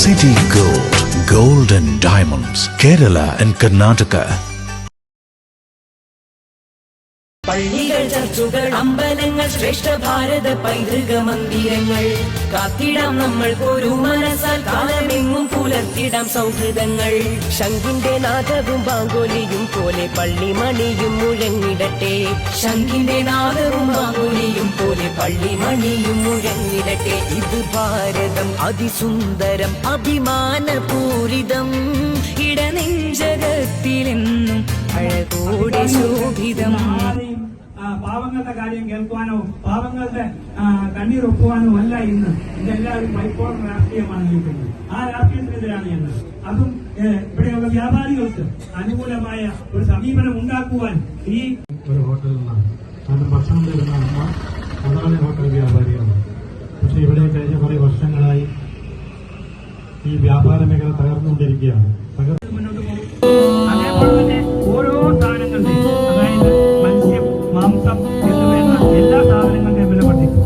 City Gold, Gold and Diamonds, Kerala and Karnataka. പള്ളികൾ ചർച്ചുകൾ അമ്പലങ്ങൾ ശ്രേഷ്ഠ ഭാരത പൈതൃക മന്ദിരങ്ങൾ കാത്തിടാം നമ്മൾ ഒരു മനസ്സാൽ കാലമെങ്ങും പുലർത്തിടാം സൗഹൃദങ്ങൾ ശംഖിന്റെ നാദവും ബാങ്കോലിയും പോലെ പള്ളിമണിയും മുഴങ്ങിടട്ടെ ശംഖിന്റെ നാദവും ബാങ്കോലിയും പോലെ പള്ളിമണിയും മുഴങ്ങിടട്ടെ ഇത് ഭാരതം അതിസുന്ദരം അഭിമാനപൂരിതം ഇടനെഞ്ചകത്തിലെന്നും അഴകോടെ ശോഭിതം പാവങ്ങളുടെ കാര്യം കേൾക്കുവാനോ പാവങ്ങളുടെ കണ്ണീരൊപ്പുവാനോ അല്ല ഇന്ന് ഇതെല്ലാവരും ബൈപ്പോളർ രാഷ്ട്രീയമാണ് ജീവിക്കുന്നത്. ആ രാഷ്ട്രീയത്തിനെതിരാണ് ഞങ്ങൾ. അതും ഇവിടെയുള്ള വ്യാപാരികൾക്ക് അനുകൂലമായ ഒരു സമീപനം ഉണ്ടാക്കുവാൻ ഈ ഒരു ഹോട്ടലിൽ നിന്നാണ് കാരണം ഭക്ഷണം തരുന്ന അമ്മ അതാണ് ഹോട്ടൽ വ്യാപാരികളാണ്. പക്ഷെ ഇവിടെ കഴിഞ്ഞ കുറെ വർഷങ്ങളായി ഈ വ്യാപാര മേഖല തകർന്നുകൊണ്ടിരിക്കുകയാണ്. മുന്നോട്ട് പോകും. അതേപോലെ തന്നെ ഓരോ സാധനങ്ങളുടെ അതായത് മത്സ്യം മാംസം എന്ന് വരുന്ന എല്ലാ സാധനങ്ങളുടെയും വില വർദ്ധിക്കും.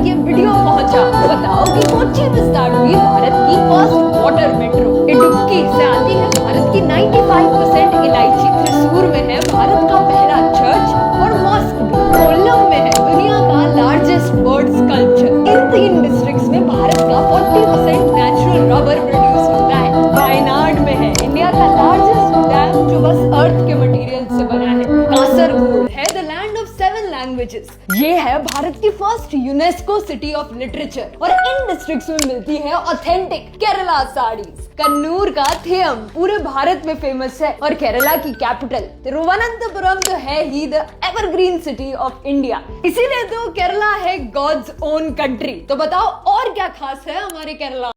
ये वीडियो पहुंचा, बताओ कि कोच्चि में स्टार्ट हुई भारत की फर्स्ट वाटर मेट्रो। इडुक्की से आती है भारत की 95% इलायची। त्रिशूर में है भारत का पहला चर्च और मॉस्क भी। कोल्लम में है दुनिया का लार्जेस्ट बर्ड स्कल्पचर। इन 3 डिस्ट्रिक्ट्स में भारत का 40% नेचुरल रबर प्रोड्यूस होता है। वायनाड में है इंडिया का लार्जेस्ट डैम जो बस अर्थ के मटेरियल से बना है। कासरगोड है द लैंड ऑफ 7 लैंग्वेजेस। ये है भारत की first UNESCO city of literature. और इन डिस्ट्रिक्ट्स में मिलती है ऑथेंटिक केरला साड़ीज। कन्नूर का थेयम पूरे भारत में फेमस है और केरला की कैपिटल तिरुवनंतपुरम तो है ही the evergreen city of India. इसीलिए तो केरला है गॉड्स ओन कंट्री। तो बताओ और क्या खास है हमारे केरला।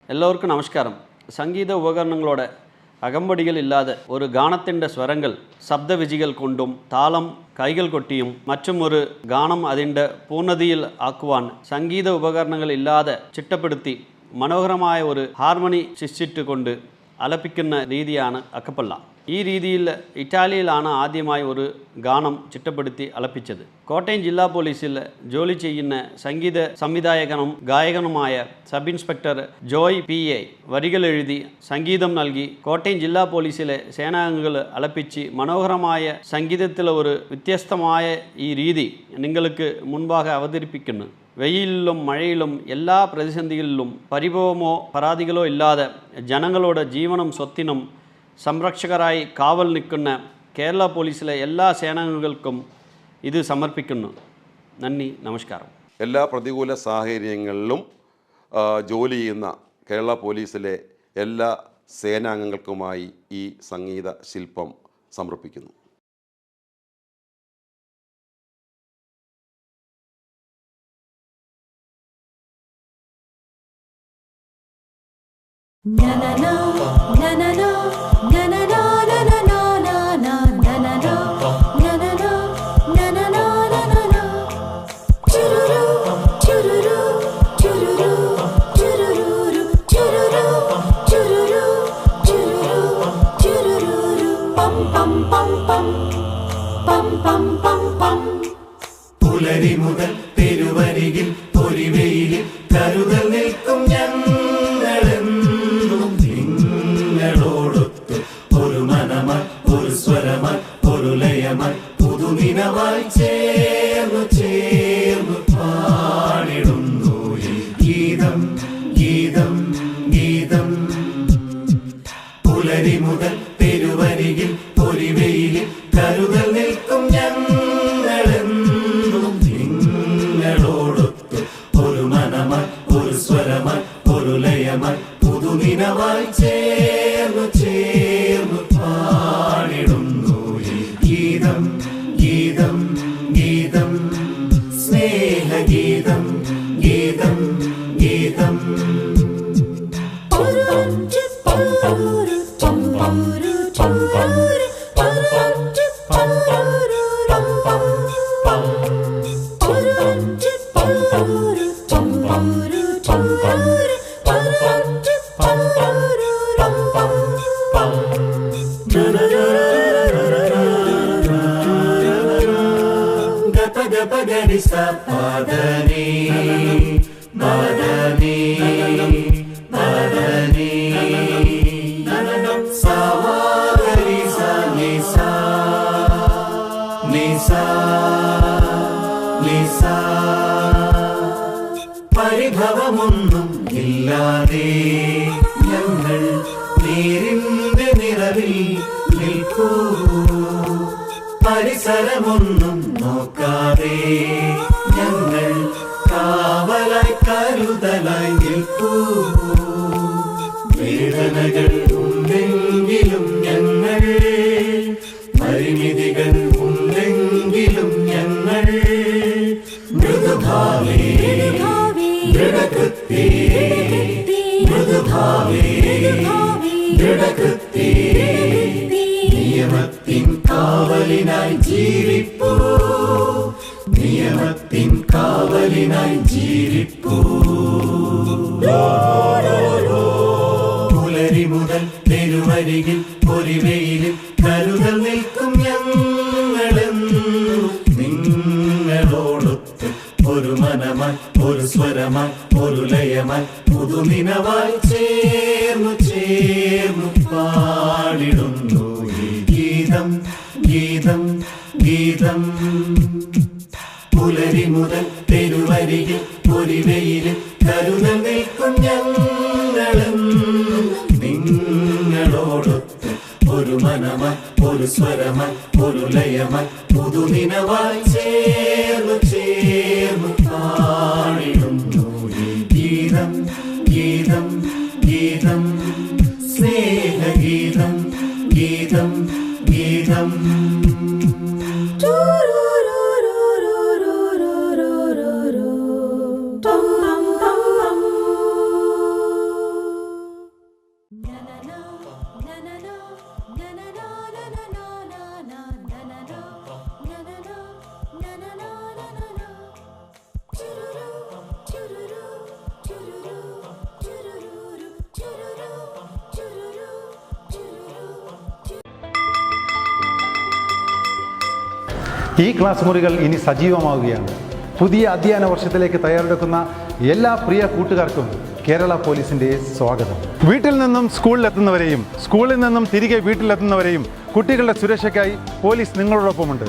എല്ലാവർക്കും നമസ്കാരം. സംഗീത ഉപകരണങ്ങളുടെ അകമ്പടികൾ ഇല്ലാതെ ഒരു ഗാനത്തിൻ്റെ സ്വരങ്ങൾ ശബ്ദവിജികൾ കൊണ്ടും താളം കൈകൾ കൊട്ടിയും മറ്റും ഒരു ഗാനം അതിൻ്റെ പൂർണ്ണതയിൽ ആക്കുവാൻ സംഗീത ഉപകരണങ്ങൾ ഇല്ലാതെ ചിട്ടപ്പെടുത്തി മനോഹരമായ ഒരു ഹാർമണി സൃഷ്ടിച്ചുകൊണ്ട് ആലപിക്കുന്ന രീതിയാണ് അക്കപ്പല്ല. ഈ രീതിയിൽ ഇറ്റാലിയിലാണ് ആദ്യമായി ഒരു ഗാനം ചിട്ടപ്പെടുത്തി ആലപിച്ചത്. കോട്ടയം ജില്ലാ പോലീസിൽ ജോലി ചെയ്യുന്ന സംഗീത സംവിധായകനും ഗായകനുമായ സബ് ഇൻസ്പെക്ടർ ജോയ് PA വരികൾ എഴുതി സംഗീതം നൽകി കോട്ടയം ജില്ലാ പോലീസിലെ സേനാംഗങ്ങൾ ആലപിച്ച് മനോഹരമായ സംഗീതത്തിലെ ഒരു വ്യത്യസ്തമായ ഈ രീതി നിങ്ങൾക്ക് മുൻപാകെ അവതരിപ്പിക്കുന്നു. വെയിലിലും മഴയിലും എല്ലാ പ്രതിസന്ധികളിലും പരിഭവമോ പരാതികളോ ഇല്ലാതെ ജനങ്ങളുടെ ജീവനും സ്വത്തിനും സംരക്ഷകരായി കാവൽ നിൽക്കുന്ന കേരള പോലീസിലെ എല്ലാ സേനാംഗങ്ങൾക്കും ഇത് സമർപ്പിക്കുന്നു. നന്ദി, നമസ്കാരം. എല്ലാ പ്രതികൂല സാഹചര്യങ്ങളിലും ജോലി ചെയ്യുന്ന കേരള പോലീസിലെ എല്ലാ സേനാംഗങ്ങൾക്കുമായി ഈ സംഗീത ശില്പം സമർപ്പിക്കുന്നു. പുലരി മുതൽ പെരുവരികിൽ പൊരിവെയിലിൽ കരുതൽ നിൽക്കും ഞങ്ങളെന്നും നിങ്ങളോടൊത്ത് ഒരു മനമായി ഒരു സ്വരമായി ഒരു ലയമായി പുതുനിനവായി ചേർന്നു ചേർന്നു പാടിടുന്നു ഈ ഗീതം ഗീതം ഗീതം. പുലരി മുതൽ പെരുവരികിൽ പൊരിവെയിലിൽ കരുതൽ നിൽക്കും ഞങ്ങളെന്നും നിങ്ങളോടൊത്ത് ഒരു മനമായി ഒരു സ്വരമായി ഒരു ലയമായി പുതുനിനവായി ചേർന്നു ചേർന്നു പാടിടുന്നു ഈ ഗീതം ഗീതം ഗീതം. സ്നേഹഗീതം ഗീതം ഗീതം. പദനി പദനി പദനി സവാരി നിസ നിസ നിസ. പരിഭവമൊന്നും ഇല്ലാതെ ഞങ്ങൾ നീരിന്റെ നിറവിൽ നിൽക്കൂ. പരിസരമൊന്നും നോക്കാതെ ഞങ്ങൾ കാവലായി കരുതലായി നിൽപ്പൂ. വേദനകൾ ഉണ്ടെങ്കിലും ഞങ്ങൾ, പരിമിതികൾ ഉണ്ടെങ്കിലും ഞങ്ങൾ മൃദുഭാവേ ദൃഢകൃത്യേ, മൃദുഭാവേ ദൃഢകൃത്യേ, നിയമത്തിൻ കാവലിനായി ജീവിപ്പൂ, നിയമത്തിൻ കാവലിനായി ജീവിപ്പൂ. പുലരി മുതൽ തെരുവരികിൽ പൊരിവെയിലും കരുതൽ നിൽക്കും ഞങ്ങളും നിങ്ങളോടൊത്ത്, ഒരു മനമായി ഒരു സ്വരമായി ഒരു ലയമായി പുതുനിനവായി ചേർന്നു ചേർന്നു പാടിടുന്നു ഈ ഗീതം ഗീതം ഗീതം. പുലരി മുതൽ തെരുവരികിൽ പൊരിവെയിലും കരുതൽ നിൽക്കും ഞങ്ങളും നിങ്ങളോടൊത്ത്, ഒരു മനമായി ഒരു സ്വരമായി ഒരു ലയമായി പുതുനിനവായി ചേർന്നു ചേർന്നു പാടിടുന്നു ഈ ഗീതം ഗീതം ഗീതം. സ്നേഹഗീതം ഗീതം ഗീതം. ഈ ക്ലാസ് മുറികൾ ഇനി സജീവമാവുകയാണ്. പുതിയ അധ്യയന വർഷത്തിലേക്ക് തയ്യാറെടുക്കുന്ന എല്ലാ പ്രിയ കൂട്ടുകാർക്കും കേരള പോലീസിൻ്റെ സ്വാഗതം. വീട്ടിൽ നിന്നും സ്കൂളിലെത്തുന്നവരെയും സ്കൂളിൽ നിന്നും തിരികെ വീട്ടിലെത്തുന്നവരെയും കുട്ടികളുടെ സുരക്ഷയ്ക്കായി പോലീസ് നിങ്ങളോടൊപ്പമുണ്ട്.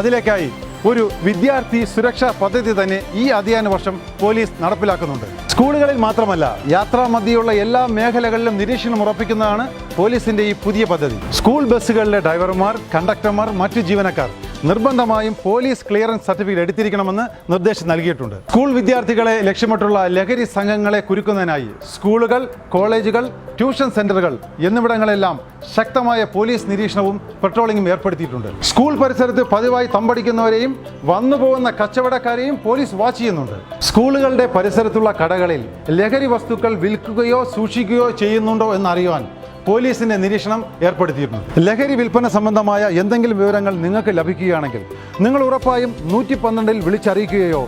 അതിലേക്കായി ഒരു വിദ്യാർത്ഥി സുരക്ഷാ പദ്ധതി തന്നെ ഈ അധ്യയന വർഷം പോലീസ് നടപ്പിലാക്കുന്നുണ്ട്. സ്കൂളുകളിൽ മാത്രമല്ല, യാത്രാമധ്യയുള്ള എല്ലാ മേഖലകളിലും നിരീക്ഷണം ഉറപ്പിക്കുന്നതാണ് പോലീസിൻ്റെ ഈ പുതിയ പദ്ധതി. സ്കൂൾ ബസ്സുകളിലെ ഡ്രൈവർമാർ, കണ്ടക്ടർമാർ, മറ്റു ജീവനക്കാർ നിർബന്ധമായും പോലീസ് ക്ലിയറൻസ് സർട്ടിഫിക്കറ്റ് എടുത്തിരിക്കണമെന്ന് നിർദ്ദേശം നൽകിയിട്ടുണ്ട്. സ്കൂൾ വിദ്യാർത്ഥികളെ ലക്ഷ്യമിട്ടുള്ള ലഹരി സംഘങ്ങളെ കുരുക്കുന്നതിനായി സ്കൂളുകൾ, കോളേജുകൾ, ട്യൂഷൻ സെന്ററുകൾ എന്നിവിടങ്ങളെല്ലാം ശക്തമായ പോലീസ് നിരീക്ഷണവും പെട്രോളിംഗും ഏർപ്പെടുത്തിയിട്ടുണ്ട്. സ്കൂൾ പരിസരത്ത് പതിവായി തമ്പടിക്കുന്നവരെയും വന്നുപോകുന്ന കച്ചവടക്കാരെയും പോലീസ് വാച്ച് ചെയ്യുന്നുണ്ട്. സ്കൂളുകളുടെ പരിസരത്തുള്ള കടകളിൽ ലഹരി വസ്തുക്കൾ വിൽക്കുകയോ സൂക്ഷിക്കുകയോ ചെയ്യുന്നുണ്ടോ എന്നറിയുവാൻ പോലീസിന്റെ നിരീക്ഷണം ഏർപ്പെടുത്തിയിട്ടുണ്ട്. ലഹരി വിൽപ്പന സംബന്ധമായ എന്തെങ്കിലും വിവരങ്ങൾ നിങ്ങൾക്ക് ലഭിക്കുകയാണെങ്കിൽ നിങ്ങൾ ഉറപ്പായും 112-ൽ വിളിച്ചറിയിക്കുകയോ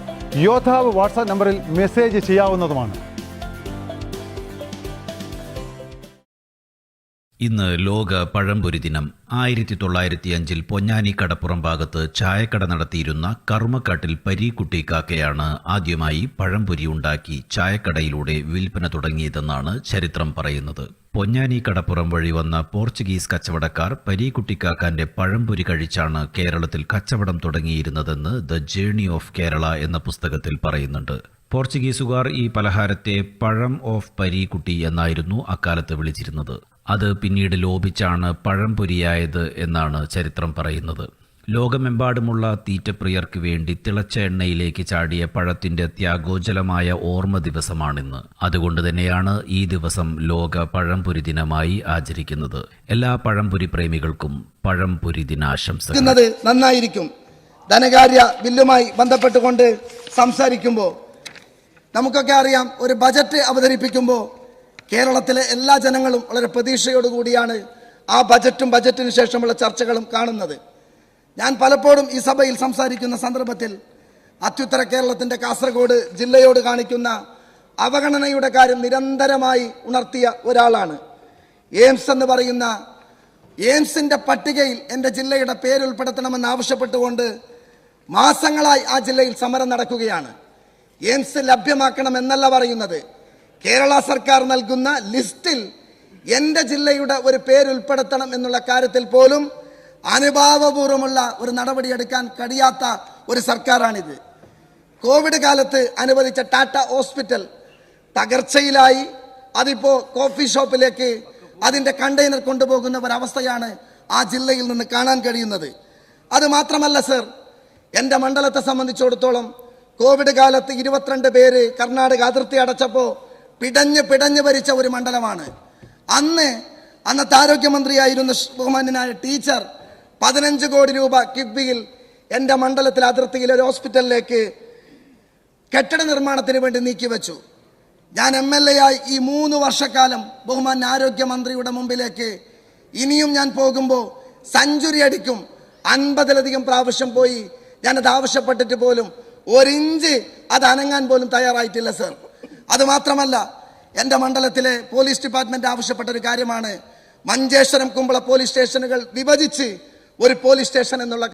യോദ്ധാവ് വാട്സാപ്പ് നമ്പറിൽ മെസ്സേജ് ചെയ്യാവുന്നതുമാണ്. ഇന്ന് ലോക പഴംപൊരി ദിനം. 1905 പൊന്നാനി കടപ്പുറം ഭാഗത്ത് ചായക്കട നടത്തിയിരുന്ന കറുമക്കാട്ടിൽ പരീക്കുട്ടി കാക്കയാണ് ആദ്യമായി പഴംപൊരി ഉണ്ടാക്കി ചായക്കടയിലൂടെ വിൽപ്പന തുടങ്ങിയതെന്നാണ് ചരിത്രം പറയുന്നത്. പൊന്നാനി കടപ്പുറം വഴി വന്ന പോർച്ചുഗീസ് കച്ചവടക്കാർ പരീക്കുട്ടിക്കാക്കാന്റെ പഴംപൊരി കഴിച്ചാണ് കേരളത്തിൽ കച്ചവടം തുടങ്ങിയിരുന്നതെന്ന് ദ ജേർണി ഓഫ് കേരള എന്ന പുസ്തകത്തിൽ പറയുന്നുണ്ട്. പോർച്ചുഗീസുകാർ ഈ പലഹാരത്തെ പഴം ഓഫ് പരീക്കുട്ടി എന്നായിരുന്നു അക്കാലത്ത് വിളിച്ചിരുന്നത്. അത് പിന്നീട് ലോപിച്ചാണ് പഴംപൊരിയായത് എന്നാണ് ചരിത്രം പറയുന്നത്. ലോകമെമ്പാടുമുള്ള തീറ്റപ്രിയർക്ക് വേണ്ടി തിളച്ച എണ്ണയിലേക്ക് ചാടിയ പഴത്തിന്റെ ത്യാഗോജ്ജലമായ ഓർമ്മ ദിവസമാണിന്ന്. അതുകൊണ്ട് തന്നെയാണ് ഈ ദിവസം ലോക പഴംപൊരി ദിനമായി ആചരിക്കുന്നത്. എല്ലാ പഴംപൊരി പ്രേമികൾക്കും പഴംപൊരി ദിനാശംസകൾ. നന്നായിരിക്കും. ധനകാര്യ ബില്ലുമായി ബന്ധപ്പെട്ടുകൊണ്ട് സംസാരിക്കുമ്പോൾ നമുക്കൊക്കെ അറിയാം, ഒരു ബജറ്റ് അവതരിപ്പിക്കുമ്പോൾ കേരളത്തിലെ എല്ലാ ജനങ്ങളും വളരെ പ്രതീക്ഷയോടുകൂടിയാണ് ആ ബജറ്റിന് ശേഷമുള്ള ചർച്ചകളും കാണുന്നത്. ഞാൻ പലപ്പോഴും ഈ സഭയിൽ സംസാരിക്കുന്ന സന്ദർഭത്തിൽ അത്യുത്തര കേരളത്തിൻ്റെ കാസർഗോഡ് ജില്ലയോട് കാണിക്കുന്ന അവഗണനയുടെ കാര്യം നിരന്തരമായി ഉണർത്തിയ ഒരാളാണ്. എയിംസ് എന്ന് പറയുന്ന എയിംസിൻ്റെ പട്ടികയിൽ എൻ്റെ ജില്ലയുടെ പേരുൾപ്പെടുത്തണമെന്ന് ആവശ്യപ്പെട്ടുകൊണ്ട് മാസങ്ങളായി ആ ജില്ലയിൽ സമരം നടക്കുകയാണ്. എയിംസ് ലഭ്യമാക്കണം എന്നല്ല പറയുന്നത്, കേരള സർക്കാർ നൽകുന്ന ലിസ്റ്റിൽ എൻ്റെ ജില്ലയുടെ ഒരു പേരുൾപ്പെടുത്തണം എന്നുള്ള കാര്യത്തിൽ പോലും അനുഭാവപൂർവ്വമുള്ള ഒരു നടപടിയെടുക്കാൻ കഴിയാത്ത ഒരു സർക്കാരാണിത്. കോവിഡ് കാലത്ത് അനുവദിച്ച ടാറ്റ ഹോസ്പിറ്റൽ തകർച്ചയിലായി. അതിപ്പോൾ കോഫി ഷോപ്പിലേക്ക് അതിൻ്റെ കണ്ടെയ്നർ കൊണ്ടുപോകുന്ന ഒരവസ്ഥയാണ് ആ ജില്ലയിൽ നിന്ന് കാണാൻ കഴിയുന്നത്. അത് മാത്രമല്ല സർ, എൻ്റെ മണ്ഡലത്തെ സംബന്ധിച്ചിടത്തോളം കോവിഡ് കാലത്ത് 22 പേര് കർണാടക അതിർത്തി അടച്ചപ്പോൾ പിടഞ്ഞ് ഭരിച്ച ഒരു മണ്ഡലമാണ്. അന്നത്തെ ആരോഗ്യമന്ത്രിയായിരുന്ന ബഹുമാന്യനായ ടീച്ചർ 15 കോടി രൂപ കിഫ്ബിയിൽ എൻ്റെ മണ്ഡലത്തിലെ അതിർത്തിയിലെ ഒരു ഹോസ്പിറ്റലിലേക്ക് കെട്ടിട നിർമ്മാണത്തിന് വേണ്ടി നീക്കിവെച്ചു. ഞാൻ MLA ആയി ഈ 3 വർഷക്കാലം ബഹുമാന്യ ആരോഗ്യമന്ത്രിയുടെ മുമ്പിലേക്ക് ഇനിയും ഞാൻ പോകുമ്പോൾ സെഞ്ചുറി അടിക്കും. 50-ലധികം പ്രാവശ്യം പോയി ഞാനത് ആവശ്യപ്പെട്ടിട്ട് പോലും 1 ഇഞ്ച് അത് അനങ്ങാൻ പോലും തയ്യാറായിട്ടില്ല സർ. അതുമാത്രമല്ല, എൻ്റെ മണ്ഡലത്തിലെ പോലീസ് ഡിപ്പാർട്ട്മെന്റ് ആവശ്യപ്പെട്ട ഒരു കാര്യമാണ് മഞ്ചേശ്വരം കുമ്പള പോലീസ് സ്റ്റേഷനുകൾ വിഭജിച്ച് ഒരു പോലീസ് സ്റ്റേഷൻ എന്നുള്ള